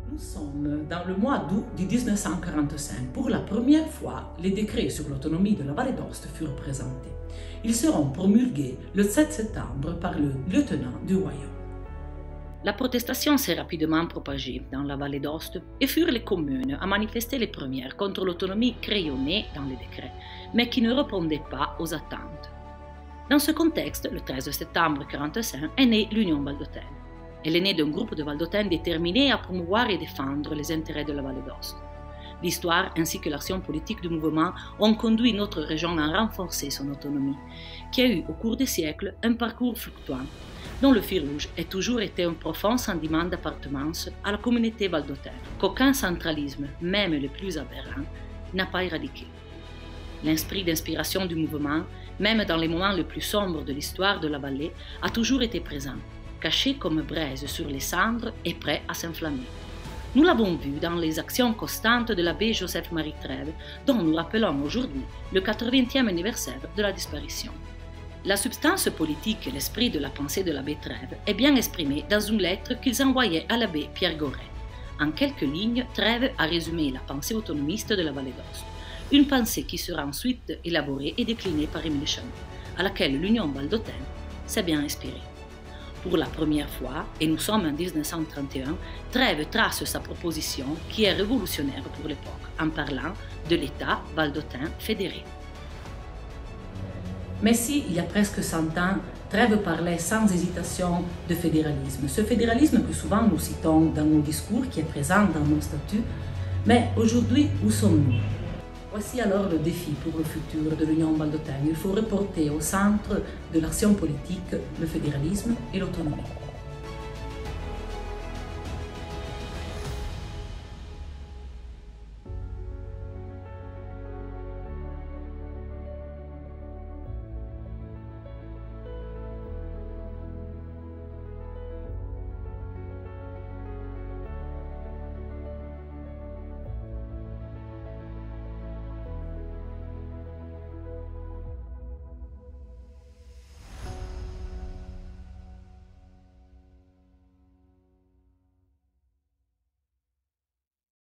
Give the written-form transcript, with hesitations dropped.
Nous sommes dans le mois d'août de 1945. Pour la première fois, les décrets sur l'autonomie de la Vallée d'Aoste furent présentés. Ils seront promulgués le 7 septembre par le lieutenant du royaume. La protestation s'est rapidement propagée dans la Vallée d'Aoste et furent les communes à manifester les premières contre l'autonomie crayonnée dans les décrets, mais qui ne répondait pas aux attentes. Dans ce contexte, le 13 septembre 1945 est née l'Union valdôtaine. Elle est née d'un groupe de Valdôtains déterminés à promouvoir et défendre les intérêts de la Vallée d'Aoste. L'histoire ainsi que l'action politique du mouvement ont conduit notre région à renforcer son autonomie, qui a eu au cours des siècles un parcours fluctuant, dont le fil rouge a toujours été un profond sentiment d'appartenance à la communauté valdôtaine, qu'aucun centralisme, même le plus aberrant, n'a pas éradiqué. L'esprit d'inspiration du mouvement, même dans les moments les plus sombres de l'histoire de la vallée, a toujours été présent, caché comme braise sur les cendres et prêt à s'enflammer. Nous l'avons vu dans les actions constantes de l'abbé Joseph-Marie Trèves, dont nous rappelons aujourd'hui le 80e anniversaire de la disparition. La substance politique et l'esprit de la pensée de l'abbé Trèves est bien exprimé dans une lettre qu'ils envoyaient à l'abbé Pierre Goret. En quelques lignes, Trèves a résumé la pensée autonomiste de la Vallée d'Aoste, une pensée qui sera ensuite élaborée et déclinée par Émile Chameau, à laquelle l'Union valdôtaine s'est bien inspirée. Pour la première fois, et nous sommes en 1931, Trèves trace sa proposition qui est révolutionnaire pour l'époque, en parlant de l'État valdôtain fédéré. Mais si, il y a presque 100 ans, Trèves parlait sans hésitation de fédéralisme, ce fédéralisme que souvent nous citons dans nos discours, qui est présent dans nos statuts, mais aujourd'hui, où sommes-nous? Voici alors le défi pour le futur de l'Union valdôtaine. Il faut reporter au centre de l'action politique le fédéralisme et l'autonomie.